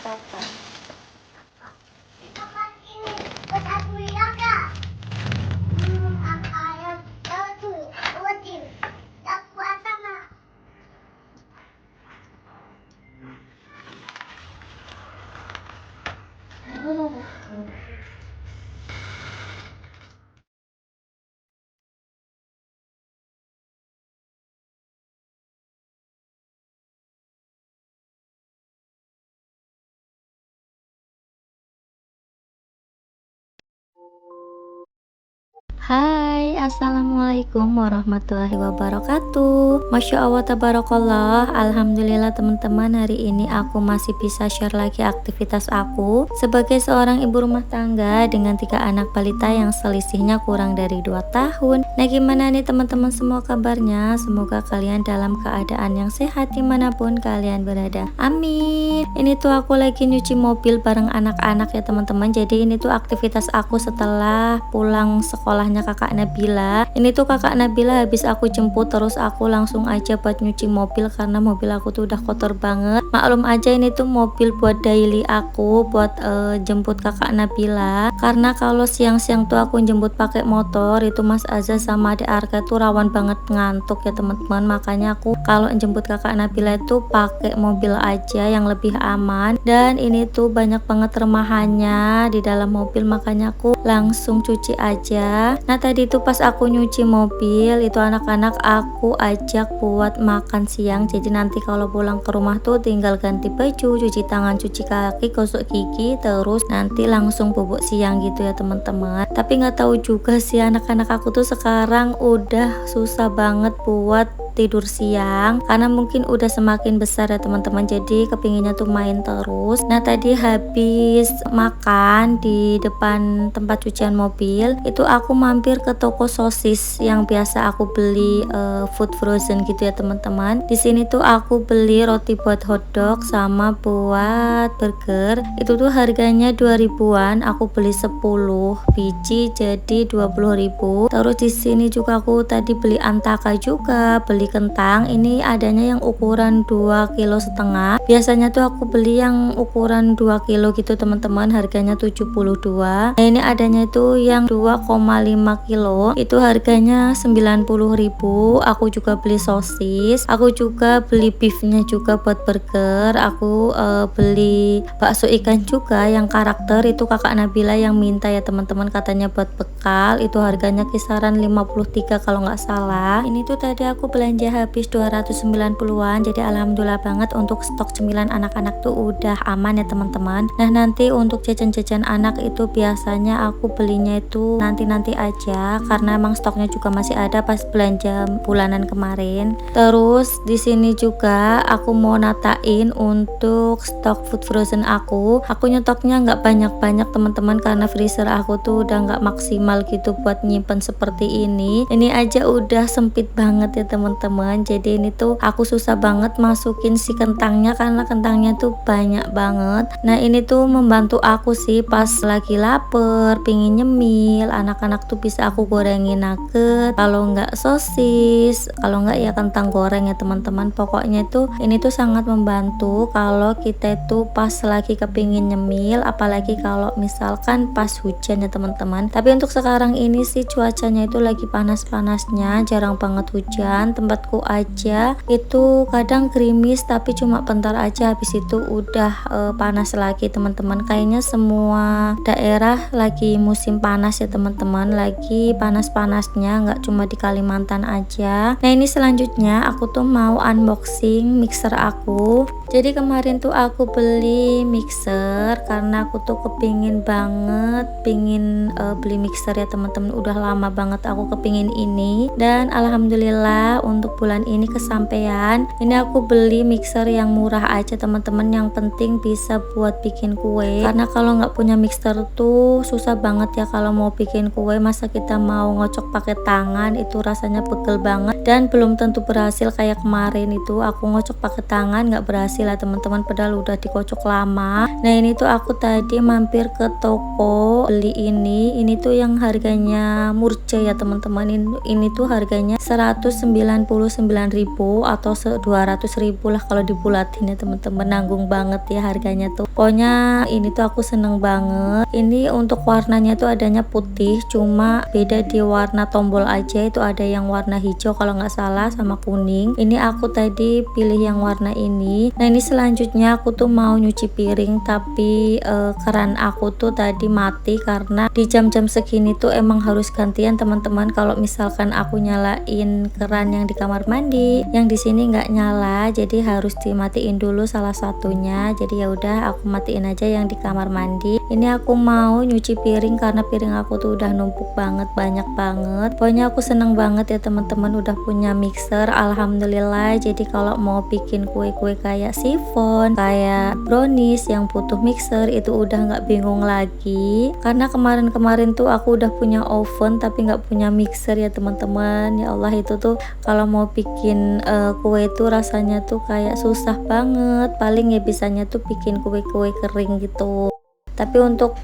Kakak. Hai, assalamualaikum warahmatullahi wabarakatuh. Masya Allah, tabarakallah. Alhamdulillah teman-teman, hari ini aku masih bisa share lagi aktivitas aku sebagai seorang ibu rumah tangga dengan 3 anak balita yang selisihnya kurang dari 2 tahun. Nah, gimana nih teman-teman semua kabarnya? Semoga kalian dalam keadaan yang sehat dimanapun kalian berada. Amin. Ini tuh aku lagi nyuci mobil bareng anak-anak ya teman-teman. Jadi ini tuh aktivitas aku setelah pulang sekolahnya kakak Nabila. Ini tuh kakak Nabila habis aku jemput, terus aku langsung aja buat nyuci mobil karena mobil aku tuh udah kotor banget. Maklum aja ini tuh mobil buat daily aku buat jemput kakak Nabila. Karena kalau siang-siang tuh aku jemput pakai motor, itu Mas Azza sama Adik Arka tuh rawan banget ngantuk ya teman-teman. Makanya aku kalau jemput kakak Nabila itu pakai mobil aja yang lebih aman. Dan ini tuh banyak banget remahannya di dalam mobil, makanya aku langsung cuci aja. Nah, tadi tuh pas aku nyuci mobil itu anak-anak aku ajak buat makan siang. Jadi nanti kalau pulang ke rumah tuh tinggal ganti baju, cuci tangan, cuci kaki, gosok gigi, terus nanti langsung bubuk siang gitu ya teman-teman. Tapi nggak tahu juga sih, anak-anak aku tuh sekarang udah susah banget buat tidur siang karena mungkin udah semakin besar ya teman-teman, jadi kepinginnya tuh main terus. Nah, tadi habis makan di depan tempat cucian mobil itu aku mampir ke toko sosis yang biasa aku beli food frozen gitu ya teman-teman. Di sini tuh aku beli roti buat hotdog sama buat burger, itu tuh harganya 2000-an. Aku beli 10 biji jadi 20.000. Terus di sini juga aku tadi beli antaka juga, beli kentang. Ini adanya yang ukuran 2,5 kilo. Biasanya tuh aku beli yang ukuran 2 kilo gitu teman-teman, harganya 72. Nah, ini adanya itu yang 2,5 kilo, itu harganya 90.000. Aku juga beli sosis, aku juga beli beefnya juga buat burger. Aku beli bakso ikan juga yang karakter, itu kakak Nabila yang minta ya teman-teman, katanya buat bekal. Itu harganya kisaran 53 kalau nggak salah. Ini tuh tadi aku belanja habis 290-an. Jadi alhamdulillah banget untuk stok cemilan anak-anak tuh udah aman ya teman-teman. Nah, nanti untuk jajan-jajan anak itu biasanya aku belinya itu nanti-nanti aja karena emang stoknya juga masih ada pas belanja bulanan kemarin. Terus di sini juga aku mau natain untuk stok food frozen aku. Aku nyetoknya nggak banyak-banyak teman-teman karena freezer aku tuh udah nggak maksimal gitu buat nyimpen seperti ini. Ini aja udah sempit banget ya teman-teman. Jadi ini tuh aku susah banget masukin si kentangnya karena kentangnya tuh banyak banget. Nah, ini tuh membantu aku sih pas lagi lapar, pingin nyemil, anak-anak tuh bisa aku gorengin nugget, kalau nggak sosis, kalau nggak ya kentang goreng ya teman-teman. Pokoknya tuh ini tuh sangat membantu kalau kita tuh pas lagi kepingin nyemil, apalagi kalau misalkan pas hujan ya teman-teman. Tapi untuk sekarang ini sih cuacanya itu lagi panas-panasnya, jarang banget hujan. Tempatku aja itu kadang gerimis tapi cuma bentar aja, habis itu udah panas lagi teman-teman. Kayaknya semua daerah lagi musim panas ya teman-teman, lagi panas-panasnya, nggak cuma di Kalimantan aja. Nah, ini selanjutnya aku tuh mau unboxing mixer aku. Jadi kemarin tuh aku beli mixer karena aku tuh kepingin banget beli mixer ya teman-teman. Udah lama banget aku kepingin ini dan alhamdulillah untuk bulan ini kesampaian. Ini aku beli mixer yang murah aja teman-teman, yang penting bisa buat bikin kue. Karena kalau nggak punya mixer tuh susah banget ya kalau mau bikin kue. Masa kita mau ngocok pakai tangan, itu rasanya pegel banget dan belum tentu berhasil. Kayak kemarin itu aku ngocok pakai tangan nggak berhasil lah teman-teman, padahal udah dikocok lama. Nah, ini tuh aku tadi mampir ke toko beli ini tuh yang harganya murca ya teman-teman. Ini tuh harganya 190.000 99.000 atau 200.000 lah kalau dibulatin ya teman-teman. Nanggung banget ya harganya tuh. Pokoknya ini tuh aku seneng banget. Ini untuk warnanya tuh adanya putih, cuma beda di warna tombol aja, itu ada yang warna hijau kalau nggak salah sama kuning. Ini aku tadi pilih yang warna ini. Nah ini selanjutnya aku tuh mau nyuci piring, tapi keran aku tuh tadi mati karena di jam-jam segini tuh emang harus gantian teman-teman. Kalau misalkan aku nyalain keran yang di kamar mandi, yang di sini nggak nyala, jadi harus dimatiin dulu salah satunya. Jadi ya udah aku matiin aja yang di kamar mandi. Ini aku mau nyuci piring karena piring aku tuh udah numpuk banget, banyak banget. Pokoknya aku seneng banget ya teman-teman udah punya mixer, alhamdulillah. Jadi kalau mau bikin kue-kue kayak sifon, kayak brownies yang butuh mixer itu udah nggak bingung lagi. Karena kemarin-kemarin tuh aku udah punya oven tapi nggak punya mixer ya teman-teman. Ya Allah, itu tuh kalau mau bikin kue tuh rasanya tuh kayak susah banget. Paling ya bisanya tuh bikin kue-kue kering gitu. Tapi untuk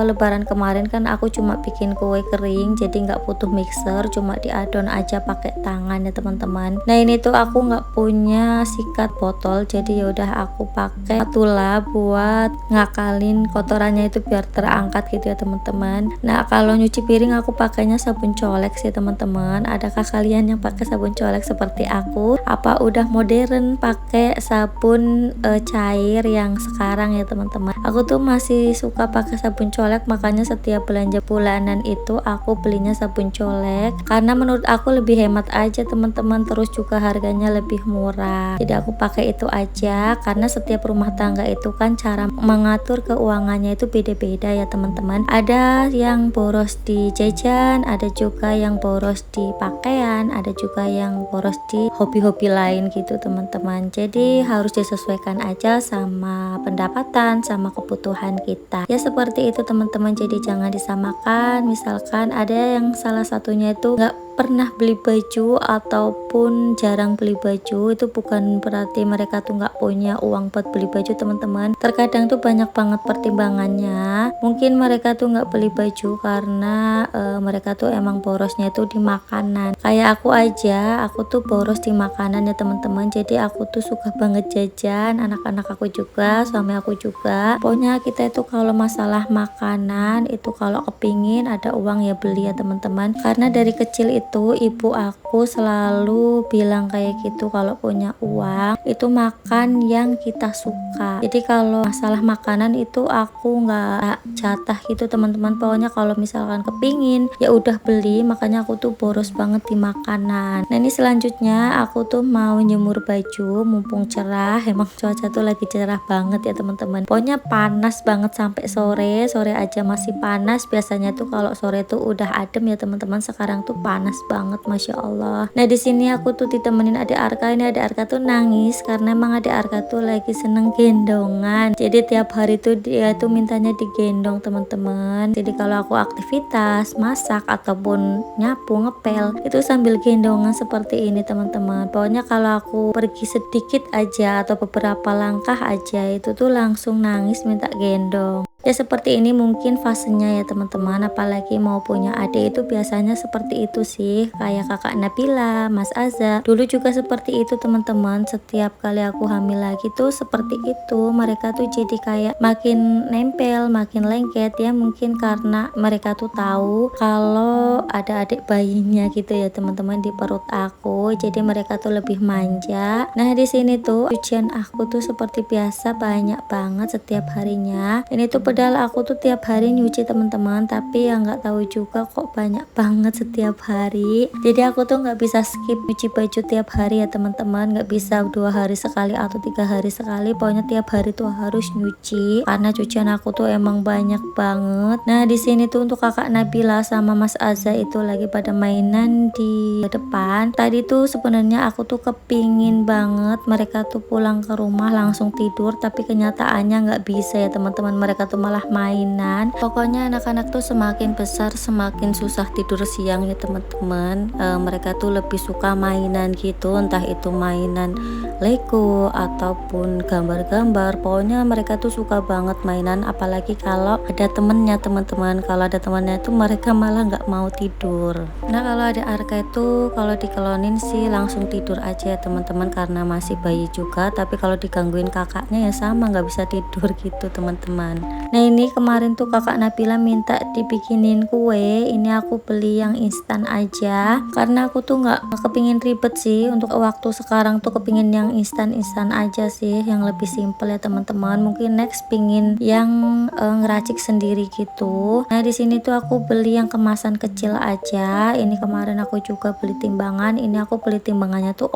lebaran kemarin kan aku cuma bikin kue kering, jadi nggak butuh mixer, cuma diadon aja pakai tangan ya teman-teman. Nah ini tuh aku nggak punya sikat botol, jadi yaudah aku pakai spatula buat ngakalin kotorannya itu biar terangkat gitu ya teman-teman. Nah kalau nyuci piring aku pakainya sabun colek sih teman-teman. Adakah kalian yang pakai sabun colek seperti aku? Apa udah modern pakai sabun cair yang sekarang ya teman-teman? Aku tuh masih suka pakai sabun colek, makanya setiap belanja bulanan itu aku belinya sabun colek karena menurut aku lebih hemat aja teman-teman, terus juga harganya lebih murah. Jadi aku pakai itu aja karena setiap rumah tangga itu kan cara mengatur keuangannya itu beda-beda ya teman-teman. Ada yang boros di jajan, ada juga yang boros di pakaian, ada juga yang boros di hobi-hobi lain gitu teman-teman. Jadi harus disesuaikan aja sama pendapatan, sama kebutuhan kita. Ya seperti itu teman-teman, jadi jangan disamakan. Misalkan ada yang salah satunya itu nggak pernah beli baju ataupun jarang beli baju, itu bukan berarti mereka tuh nggak punya uang buat beli baju teman-teman. Terkadang tuh banyak banget pertimbangannya. Mungkin mereka tuh nggak beli baju karena mereka tuh emang borosnya itu di makanan. Kayak aku aja, aku tuh boros di makanan ya teman-teman. Jadi aku tuh suka banget jajan, anak-anak aku juga, suami aku juga. Pokoknya kita itu kalau masalah makanan itu kalau kepingin ada uang ya beli ya teman-teman. Karena dari kecil itu ibu aku selalu bilang kayak gitu, kalau punya uang itu makan yang kita suka. Jadi kalau masalah makanan itu aku nggak jatah gitu teman-teman. Pokoknya kalau misalkan kepingin ya udah beli, makanya aku tuh boros banget di makanan. Nah ini selanjutnya aku tuh mau nyemur baju mumpung cerah. Emang cuaca tuh lagi cerah banget ya teman-teman. Pokoknya panas banget sampai sore aja masih panas. Biasanya tuh kalau sore tuh udah adem ya teman-teman, sekarang tuh panas banget, masya Allah. Nah di sini aku tuh ditemenin adik Arka. Ini adik Arka tuh nangis karena emang adik Arka tuh lagi seneng gendongan. Jadi tiap hari tuh dia tuh mintanya digendong teman-teman. Jadi kalau aku aktivitas masak ataupun nyapu ngepel itu sambil gendongan seperti ini teman-teman. Pokoknya kalau aku pergi sedikit aja atau beberapa langkah aja itu tuh langsung nangis minta gendong. Ya seperti ini mungkin fasenya ya teman-teman, apalagi mau punya adik itu biasanya seperti itu sih. Kayak kakak Nabila, Mas Azza dulu juga seperti itu teman-teman. Setiap kali aku hamil lagi tuh seperti itu, mereka tuh jadi kayak makin nempel, makin lengket ya, mungkin karena mereka tuh tahu kalau ada adik bayinya gitu ya teman-teman di perut aku, jadi mereka tuh lebih manja. Nah di sini tuh cucian aku tuh seperti biasa banyak banget setiap harinya. Ini tuh padahal aku tuh tiap hari nyuci teman-teman, tapi ya nggak tahu juga kok banyak banget setiap hari. Jadi aku tuh nggak bisa skip nyuci baju tiap hari ya teman-teman, nggak bisa 2 hari sekali atau 3 hari sekali. Pokoknya tiap hari tuh harus nyuci karena cucian aku tuh emang banyak banget. Nah di sini tuh untuk kakak Nabila sama Mas Azza itu lagi pada mainan di depan. Tadi tuh sebenarnya aku tuh kepingin banget mereka tuh pulang ke rumah langsung tidur, tapi kenyataannya nggak bisa ya teman-teman. Mereka tuh malah mainan. Pokoknya anak-anak tuh semakin besar semakin susah tidur siang ya teman-teman. Mereka tuh lebih suka mainan gitu, entah itu mainan Lego ataupun gambar-gambar. Pokoknya mereka tuh suka banget mainan, apalagi kalau ada temennya teman-teman. Kalau ada temannya itu mereka malah nggak mau tidur. Nah kalau ada Arka itu kalau dikelonin sih langsung tidur aja ya teman-teman, karena masih bayi juga. Tapi kalau digangguin kakaknya ya sama, nggak bisa tidur gitu teman-teman. Nah ini kemarin tuh kakak Nabila minta dibikinin kue. Ini aku beli yang instan aja karena aku tuh nggak kepingin ribet sih. Untuk waktu sekarang tuh kepingin yang instan aja sih, yang lebih simple ya teman-teman. Mungkin next pingin yang ngeracik sendiri gitu. Nah di sini tuh aku beli yang kemasan kecil aja. Ini kemarin aku juga beli timbangan. Ini aku beli timbangannya tuh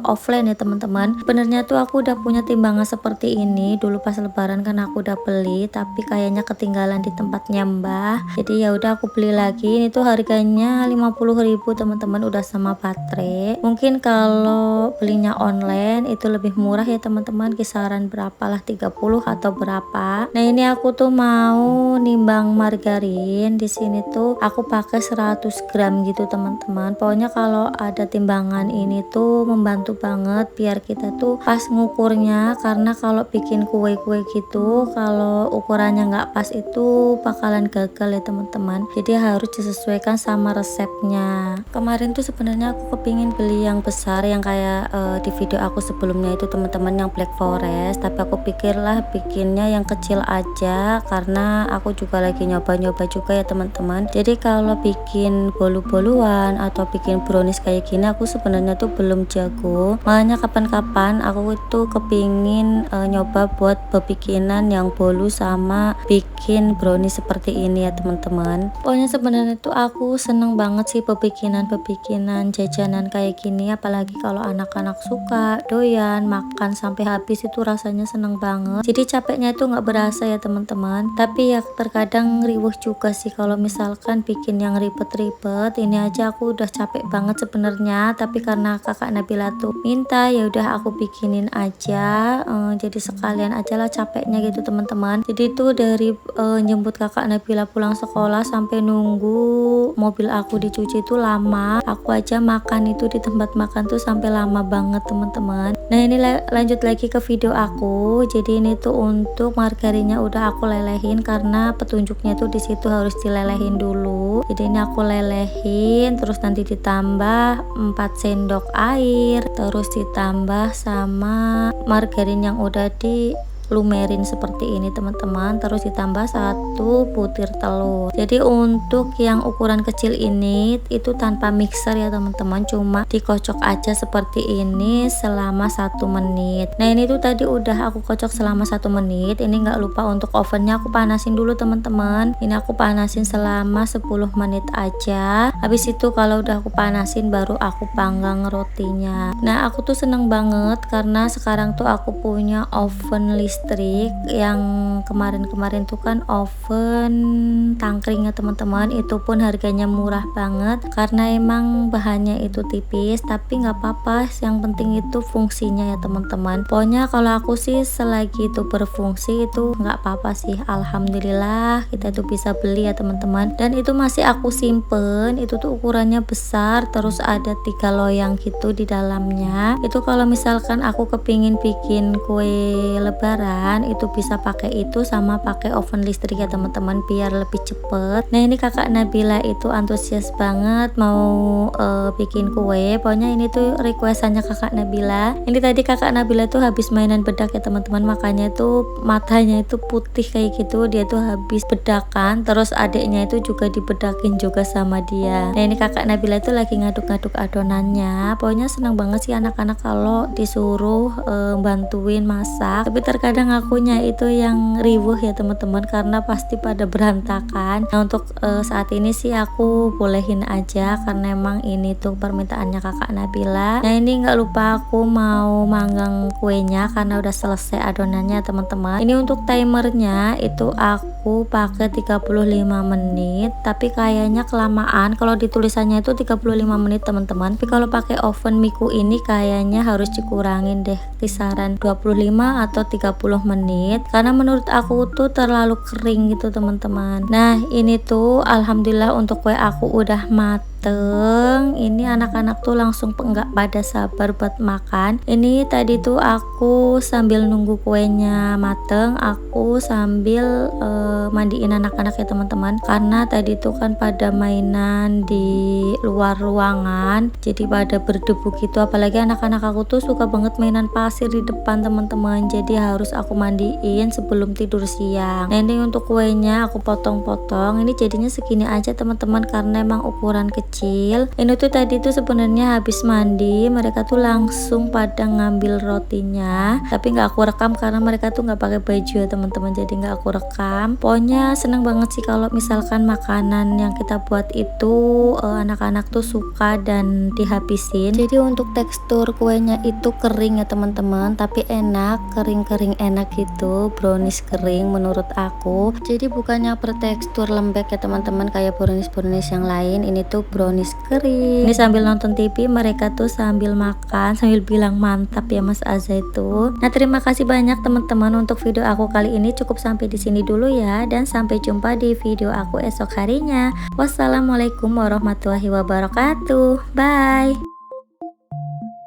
offline ya teman-teman. Sebenarnya tuh aku udah punya timbangan seperti ini dulu pas lebaran kan aku udah beli, tapi kayaknya ketinggalan di tempatnya Mbah. Jadi ya udah aku beli lagi. Ini tuh harganya 50.000 teman-teman, udah sama baterai. Mungkin kalau belinya online itu lebih murah ya teman-teman, kisaran berapalah 30 atau berapa. Nah ini aku tuh mau nimbang margarin. Di sini tuh aku pakai 100 gram gitu teman-teman. Pokoknya kalau ada timbangan ini tuh membantu banget biar kita tuh pas ngukurnya, karena kalau bikin kue-kue gitu kalau ukurannya nggak pas itu bakalan gagal ya teman-teman. Jadi harus disesuaikan sama resepnya. Kemarin tuh sebenarnya aku kepingin beli yang besar yang kayak di video aku sebelumnya itu teman-teman, yang Black Forest, tapi aku pikirlah bikinnya yang kecil aja karena aku juga lagi nyoba-nyoba juga ya teman-teman. Jadi kalau bikin bolu-boluan atau bikin brownies kayak gini aku sebenarnya tuh belum jago. Makanya kapan-kapan aku itu kepingin nyoba buat bikinan yang bolu sama bikin brownies seperti ini ya teman-teman. Pokoknya sebenarnya tuh aku seneng banget sih bikinan jajanan kayak gini, apalagi kalau anak-anak suka doyan makan sampai habis itu rasanya seneng banget. Jadi capeknya itu nggak berasa ya teman-teman. Tapi ya terkadang riuh juga sih kalau misalkan bikin yang ribet-ribet. Ini aja aku udah capek banget sebenarnya, tapi karena kakak Nabila tuh minta ya udah aku bikinin aja. Jadi sekalian aja lah capeknya gitu teman-teman. Jadi itu dari jemput kakak Nabila pulang sekolah sampai nunggu mobil aku dicuci itu lama. Aku aja makan itu di tempat makan tuh sampai lama banget teman-teman. Nah ini lanjut lagi ke video aku. Jadi ini tuh untuk margarinnya udah aku lelehin karena petunjuknya tuh di situ harus dilelehin dulu. Jadi ini aku lelehin, terus nanti ditambah 4 sendok air, terus ditambah sama margarin yang udah di lumerin seperti ini teman-teman, terus ditambah 1 butir telur. Jadi untuk yang ukuran kecil ini itu tanpa mixer ya teman-teman, cuma dikocok aja seperti ini selama 1 menit. Nah ini tuh tadi udah aku kocok selama 1 menit. Ini nggak lupa untuk ovennya aku panasin dulu teman-teman. Ini aku panasin selama 10 menit aja. Habis itu kalau udah aku panasin baru aku panggang rotinya. Nah aku tuh seneng banget karena sekarang tuh aku punya oven listrik yang kemarin tuh kan oven tangkring ya teman-teman. Itu pun harganya murah banget karena emang bahannya itu tipis, tapi nggak apa-apa, yang penting itu fungsinya ya teman-teman. Pokoknya kalau aku sih selagi itu berfungsi itu nggak apa-apa sih, alhamdulillah kita itu bisa beli ya teman-teman. Dan itu masih aku simpen, itu tuh ukurannya besar, terus ada 3 loyang gitu di dalamnya. Itu kalau misalkan aku kepingin bikin kue lebaran itu bisa pakai itu sama pakai oven listrik ya teman-teman biar lebih cepet. Nah ini kakak Nabila itu antusias banget mau bikin kue. Pokoknya ini tuh requestannya kakak Nabila. Ini tadi kakak Nabila tuh habis mainan bedak ya teman-teman, makanya tuh matanya itu putih kayak gitu. Dia tuh habis bedakan, terus adiknya itu juga dibedakin juga sama dia. Nah ini kakak Nabila itu lagi ngaduk-ngaduk adonannya. Pokoknya senang banget sih anak-anak kalau disuruh bantuin masak. Tapi terkadang akunya itu yang riuh ya teman-teman karena pasti pada berantakan. Nah untuk saat ini sih aku bolehin aja karena emang ini tuh permintaannya kakak Nabila. Nah ini nggak lupa aku mau manggang kuenya karena udah selesai adonannya teman-teman. Ini untuk timernya itu aku pakai 35 menit, tapi kayaknya kelamaan. Kalau ditulisannya itu 35 menit teman-teman, tapi kalau pakai oven Miku ini kayaknya harus dikurangin deh, kisaran 25 atau 30 menit karena menurut aku tuh terlalu kering gitu teman-teman. Nah ini tuh alhamdulillah untuk kue aku udah mateng. Ini anak-anak tuh langsung nggak pada sabar buat makan. Ini tadi tuh aku sambil nunggu kuenya mateng, aku sambil mandiin anak-anak ya teman-teman, karena tadi tuh kan pada mainan di luar ruangan jadi pada berdebu gitu. Apalagi anak-anak aku tuh suka banget mainan pasir di depan teman-teman, jadi harus aku mandiin sebelum tidur siang. Nah ini untuk kuenya aku potong-potong, ini jadinya segini aja teman-teman karena emang ukuran kecil. Ini tuh tadi tuh sebenarnya habis mandi mereka tuh langsung pada ngambil rotinya, tapi nggak aku rekam karena mereka tuh nggak pakai baju ya teman-teman, jadi nggak aku rekam. Pokoknya seneng banget sih kalau misalkan makanan yang kita buat itu anak-anak tuh suka dan dihabisin. Jadi untuk tekstur kuenya itu kering ya teman-teman, tapi enak, kering-kering enak gitu, brownies kering menurut aku. Jadi bukannya bertekstur lembek ya teman-teman kayak brownies yang lain, ini tuh brownies kering. Ini sambil nonton TV mereka tuh sambil makan sambil bilang mantap ya Mas Aza itu. Nah terima kasih banyak teman-teman untuk video aku kali ini, cukup sampai di sini dulu ya, dan sampai jumpa di video aku esok harinya. Wassalamualaikum warahmatullahi wabarakatuh. Bye.